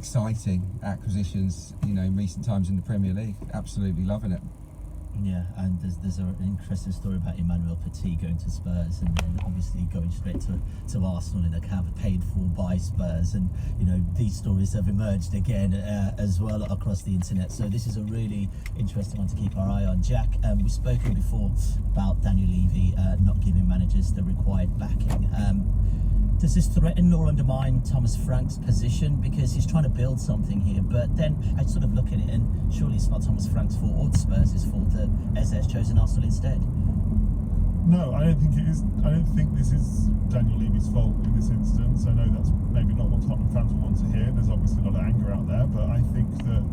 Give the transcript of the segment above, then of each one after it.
exciting acquisitions, in recent times in the Premier League. Absolutely loving it. Yeah, and there's an interesting story about Emmanuel Petit going to Spurs and then obviously going straight to Arsenal in a cab paid for by Spurs, and these stories have emerged again as well across the internet. So this is a really interesting one to keep our eye on. Jack, we've spoken before about Daniel Levy not giving managers the required backing. Does this threaten or undermine Thomas Frank's position? Because he's trying to build something here, but then I sort of look at it and surely it's not Thomas Frank's fault or Spurs' fault that Eze has chosen Arsenal instead. No, I don't think it is. I don't think this is Daniel Levy's fault in this instance. I know that's maybe not what Tottenham fans will want to hear. There's obviously a lot of anger out there, but I think that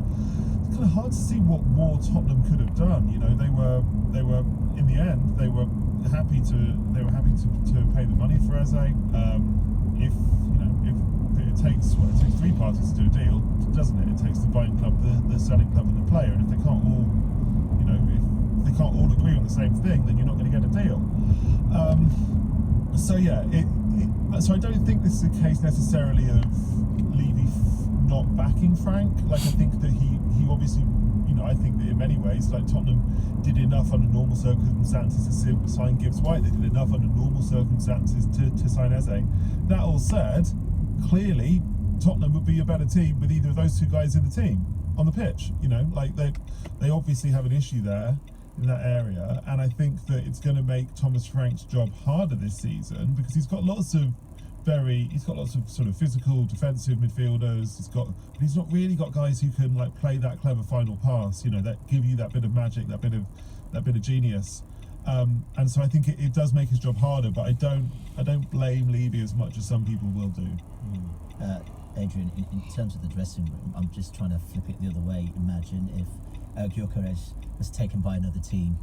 it's kind of hard to see what more Tottenham could have done. They were in the end they were happy to pay the money for Eze. If it takes three parties to do a deal, doesn't it? It takes the buying club, the selling club, and the player. And if they can't all, if they can't all agree on the same thing, then you're not going to get a deal. So yeah, so I don't think this is a case necessarily of Levy not backing Frank. Like I think that he obviously. I think that in many ways, like Tottenham did enough under normal circumstances to sign Gibbs White. They did enough under normal circumstances to sign Eze. That all said, clearly Tottenham would be a better team with either of those two guys in the team on the pitch. Like they obviously have an issue there in that area, and I think that it's going to make Thomas Frank's job harder this season because he's got lots of sort of physical defensive midfielders. He's not really got guys who can like play that clever final pass, that give you that bit of magic, that bit of genius. And so I think it does make his job harder, but I don't blame Levy as much as some people will do. Adrian, in terms of the dressing room, I'm just trying to flip it the other way. Imagine if Gyökeres was taken by another team,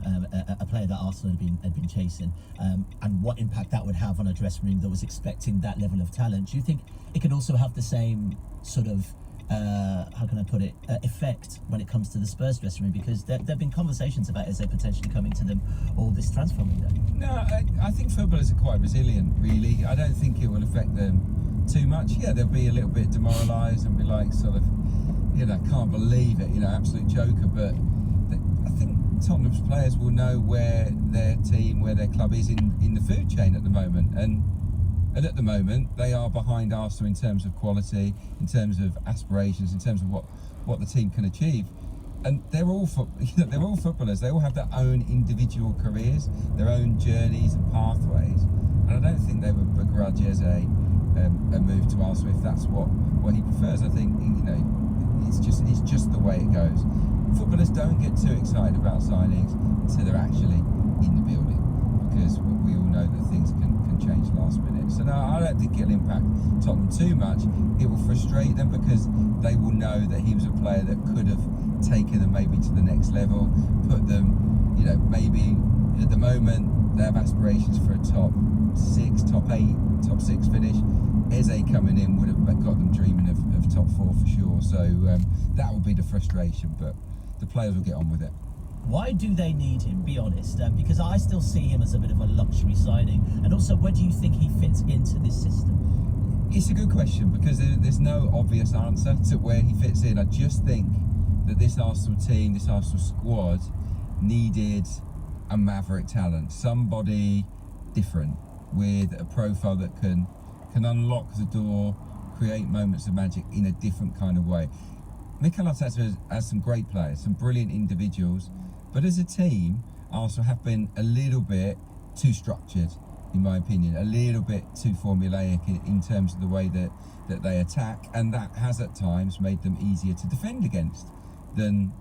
a player that Arsenal had been chasing, and what impact that would have on a dressing room that was expecting that level of talent. Do you think it could also have the same sort of how can I put it, effect when it comes to the Spurs dressing room? Because there have been conversations about Eze potentially coming to them all this transfer window. No, I think footballers are quite resilient, really. I don't think it will affect them too much. Yeah, they'll be a little bit demoralised and be like sort of, can't believe it, absolute joker. But I think Tottenham's players will know where their team, where their club is in the food chain at the moment. And at the moment, they are behind Arsenal in terms of quality, in terms of aspirations, in terms of what the team can achieve. And they're all footballers. They all have their own individual careers, their own journeys and pathways. And I don't think they would begrudge Eze a move to Arsenal if that's what he prefers. I think it's just the way it goes. Footballers don't get too excited about signings until they're actually in the building, because we all know that things can change last minute. So no, I don't think it'll impact Tottenham too much. It will frustrate them because they will know that he was a player that could have taken them maybe to the next level, put them, maybe at the moment they have aspirations for a top 6, top 8, top 6 finish. Eze coming in would have got them dreaming of top 4 for sure. So that will be the frustration, but the players will get on with it. Why do they need him? Be honest, because I still see him as a bit of a luxury signing. And also, where do you think he fits into this system? It's a good question because there's no obvious answer to where he fits in. I just think that this Arsenal team, this Arsenal squad, needed a maverick talent, somebody different with a profile that can unlock the door, create moments of magic in a different kind of way. Mikel Arteta has some great players, some brilliant individuals, but as a team, Arsenal have been a little bit too structured, in my opinion, a little bit too formulaic in terms of the way that they attack, and that has at times made them easier to defend against than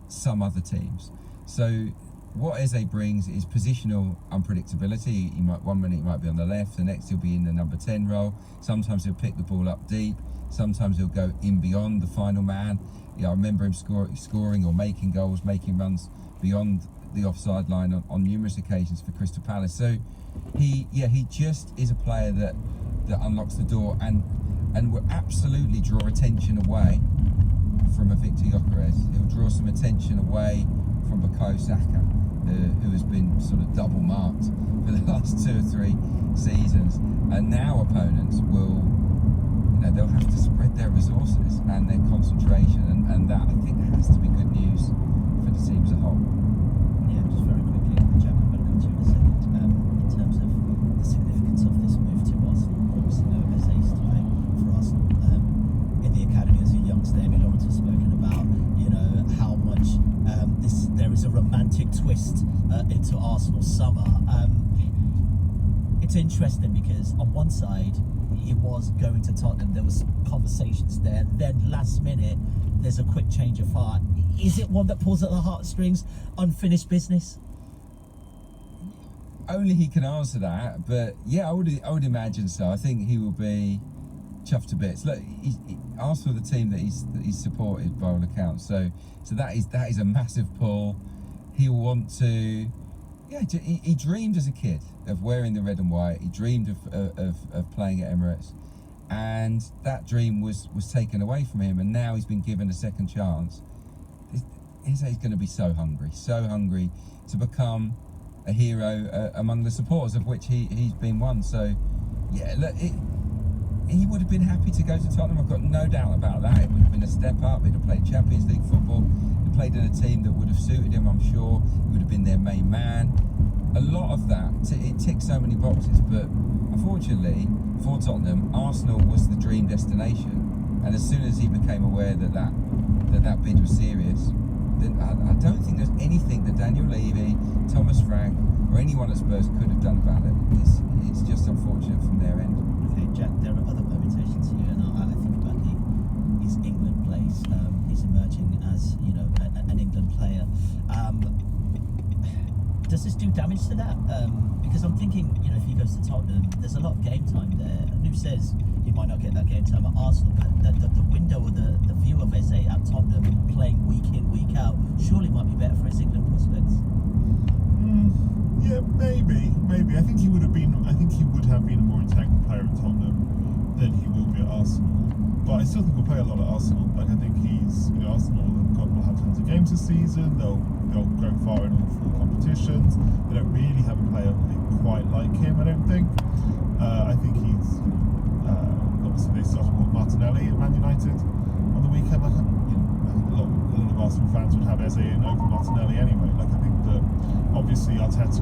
some other teams. So what Eze brings is positional unpredictability. One minute he might be on the left, the next he'll be in the number 10 role. Sometimes he'll pick the ball up deep. Sometimes he'll go in beyond the final man. I remember him scoring or making goals, making runs beyond the offside line on numerous occasions for Crystal Palace. So he just is a player that unlocks the door and will absolutely draw attention away from a Victor Gyökeres. He'll draw some attention away from Bukayo Saka, who has been sort of double marked for the last 2 or 3 seasons. And now opponents will, they'll have to spread their resources. and their concentration, and that I think has to be good news for the team as a whole. Yeah, just very quickly, Jack, I'm going to come to you in a second. In terms of the significance of this move to Arsenal, obviously no Eze's time for Arsenal. In the academy as a youngster, Amy Lawrence has spoken about, how much there is a romantic twist into Arsenal's summer. It's interesting because on one side, he was going to Tottenham, there was conversations there, then last minute, there's a quick change of heart. Is it one that pulls at the heartstrings, unfinished business? Only he can answer that, but yeah, I would imagine so. I think he will be chuffed to bits. Look, Arsenal are the team that he's supported by all accounts, so that is a massive pull. He'll want to. Yeah, he dreamed as a kid of wearing the red and white. He dreamed of playing at Emirates, and that dream was taken away from him. And now he's been given a second chance. He's going to be so hungry to become a hero among the supporters, of which he's been one. So, yeah, look, he would have been happy to go to Tottenham. I've got no doubt about that. It would have been a step up. He'd have played Champions League football. He'd played in a team that would have suited him, I'm sure. He would have been their main man. A lot of that, it ticks so many boxes, but unfortunately for Tottenham, Arsenal was the dream destination. And as soon as he became aware that bid was serious, then I don't think there's anything that Daniel Levy, Thomas Frank, or anyone at Spurs could have done about it. It's just unfortunate from their end. Okay, Jack, there are other permutations here, and I think about his England place. He's emerging as an England player. Does this do damage to that? Because I'm thinking, if he goes to Tottenham, there's a lot of game time there. And who says he might not get that game time at Arsenal? But the window or the view of Eze at Tottenham playing week in, week out, surely might be better for his England prospects. Yeah, maybe. I think he would have been a more integral player at Tottenham than he will be at Arsenal. But I still think he'll play a lot at Arsenal. Like, I think Arsenal will have tons of games this season. They'll go far in all four competitions. They don't really have a player quite like him, I don't think. I think he's obviously they started with Martinelli at Man United on the weekend. Like, I think a lot of Arsenal fans would have Eze in over Martinelli anyway. Like, I think that obviously Arteta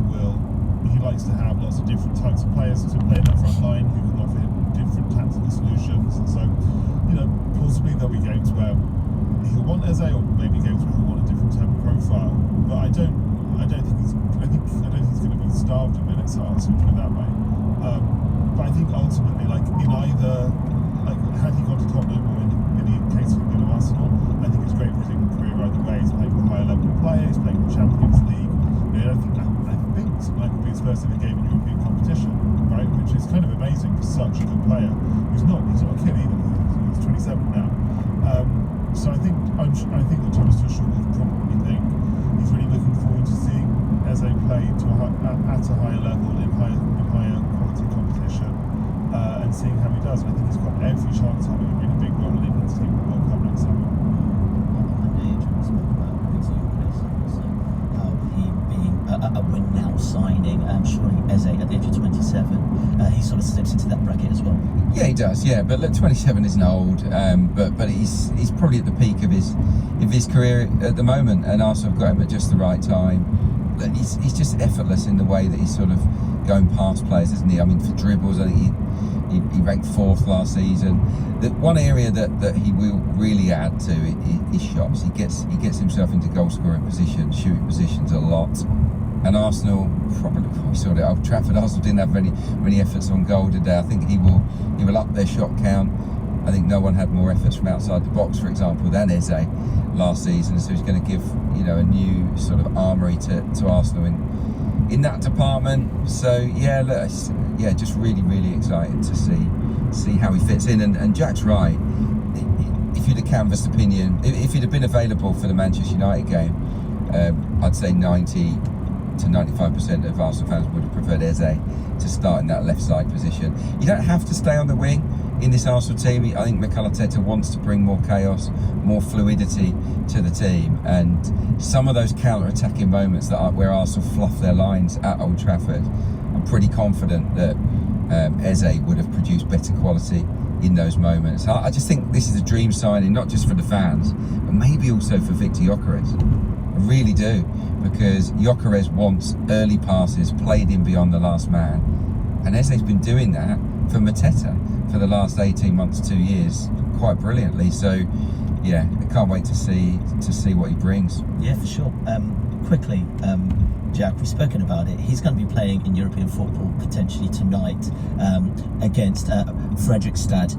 he likes to have lots of different types of players to play in that front line who can offer him different tactical solutions. And so, possibly there'll be games where he'll want Eze, or maybe games where he'll want a different type of profile. But I don't think he's going to be starved of minutes at Arsenal, put it that way. But I think ultimately, had he gone to Tottenham, or in the case of him going to Arsenal, I think it's great for his England career either way. He's playing with a higher level of players, he's playing in the Champions League. I think something like would be his first ever game in European competition, right? Which is kind of amazing for such a good player. He's not a kid either. He's 27 now. So I think that Thomas Tuchel will probably think he's really looking forward to seeing Eze play at a higher level in higher quality competition, and seeing how he does. And I think he's got every chance of having a really big role in England's team at the World Cup next summer. On Monday, Adrian spoke about Victor Gyokeres and also how he being a win now signing. Surely Eze at the age of 27, he sort of slips into that bracket as well. Yeah, he does. Yeah, but look, 27 isn't old. But he's probably at the peak of his career at the moment, and Arsenal have got him at just the right time. Look, he's just effortless in the way that he's sort of going past players, isn't he? I mean, for dribbles, I think he ranked 4th last season. The one area that he will really add to is shots. He gets himself into goal scoring positions, shooting positions a lot. And Arsenal, probably saw it at Old Trafford, Arsenal didn't have many efforts on goal today. I think he will up their shot count. I think no one had more efforts from outside the box, for example, than Eze last season. So he's going to give a new sort of armoury to Arsenal in that department. So yeah, just really excited to see how he fits in. And Jack's right. If you'd have canvassed opinion, if he'd have been available for the Manchester United game, I'd say 90 to 95% of Arsenal fans would have preferred Eze to start in that left side position. You don't have to stay on the wing in this Arsenal team. I think Mikel Arteta wants to bring more chaos, more fluidity to the team, and some of those counter-attacking moments where Arsenal fluff their lines at Old Trafford, I'm pretty confident that Eze would have produced better quality in those moments. I just think this is a dream signing, not just for the fans, but maybe also for Victor Gyökeres. I really do, because Gyökeres wants early passes played in beyond the last man, and Eze's been doing that for Mateta for the last 18 months, 2 years, quite brilliantly. So yeah, I can't wait to see what he brings. Yeah, for sure. Quickly, Jack, we've spoken about it. He's going to be playing in European football potentially tonight against Fredrikstad.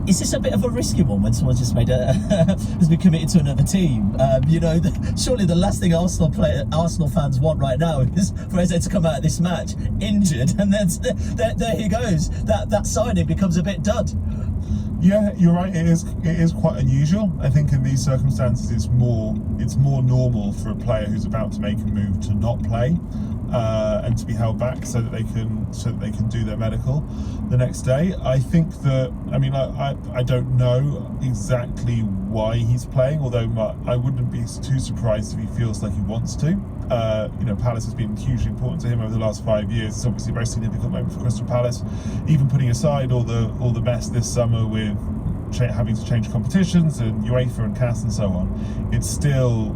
Is this a bit of a risky one when someone's just has been committed to another team? Surely the last thing Arsenal fans want right now is for Eze to come out of this match injured, and then there he goes. That signing becomes a bit dud. Yeah, you're right. It is quite unusual. I think in these circumstances, it's more normal for a player who's about to make a move to not play and to be held back so that they can do their medical the next day. I think that I don't know exactly why he's playing, although I wouldn't be too surprised if he feels like he wants to. Palace has been hugely important to him over the last 5 years. It's obviously a very significant moment for Crystal Palace, even putting aside all the mess this summer with having to change competitions and UEFA and CAS and so on. It's still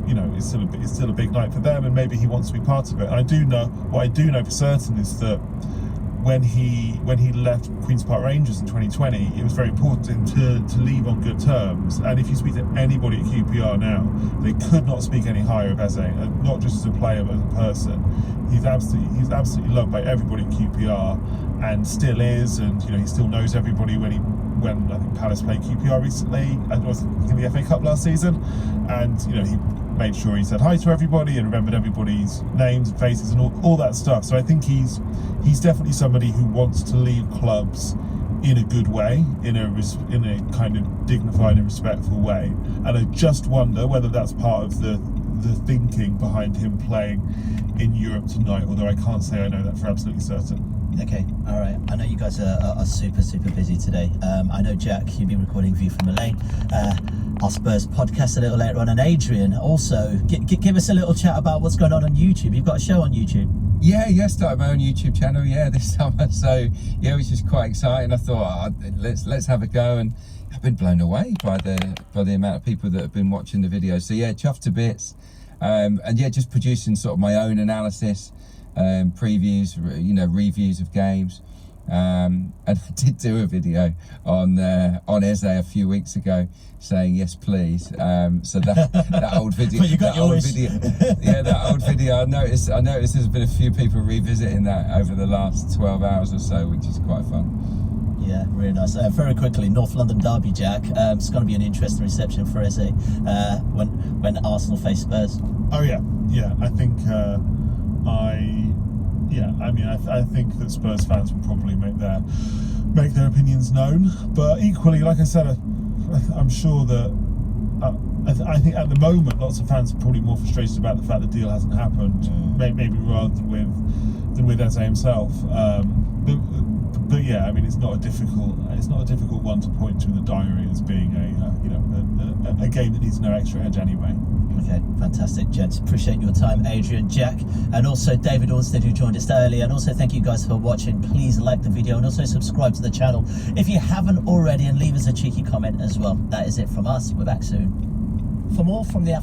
a big night for them, and maybe he wants to be part of it. And what I do know for certain is that when he left Queen's Park Rangers in 2020, it was very important to him to leave on good terms. And if you speak to anybody at QPR now, they could not speak any higher of Eze, and not just as a player but as a person. He's absolutely loved by everybody at QPR, and still is. And he still knows everybody. When I think Palace played QPR recently, I was in the FA Cup last season, and he made sure he said hi to everybody and remembered everybody's names and faces and all that stuff. So I think he's definitely somebody who wants to leave clubs in a good way, in a kind of dignified and respectful way. And I just wonder whether that's part of the thinking behind him playing in Europe tonight, although I can't say I know that for absolutely certain. Okay, all right. I know you guys are super busy today. I know, Jack, you've been recording View from Malay, our Spurs podcast a little later on, and Adrian also give us a little chat about what's going on YouTube. You've got a show on YouTube. Yeah, started my own YouTube channel, this summer. So yeah, which is quite exciting. I thought let's have a go, and I've been blown away by the amount of people that have been watching the videos. So yeah, chuffed to bits, and yeah, just producing sort of my own analysis, previews, reviews of games. And I did do a video on Eze a few weeks ago saying yes please. So that old video, that old video. I noticed there's been a few people revisiting that over the last 12 hours or so, which is quite fun. Yeah, really nice. Very quickly, North London derby, Jack. It's going to be an interesting reception for Eze when Arsenal face Spurs. Oh yeah. I think I think that Spurs fans will probably make their opinions known. But equally, like I said, I'm sure that I think at the moment lots of fans are probably more frustrated about the fact the deal hasn't happened, maybe rather than with Eze himself. But yeah, it's not a difficult one to point to in the diary as being a game that needs no extra edge anyway. Okay, fantastic, gents. Appreciate your time, Adrian, Jack, and also David Ornstead, who joined us earlier. And also thank you guys for watching. Please like the video and also subscribe to the channel if you haven't already, and leave us a cheeky comment as well. That is it from us. We're back soon. For more from the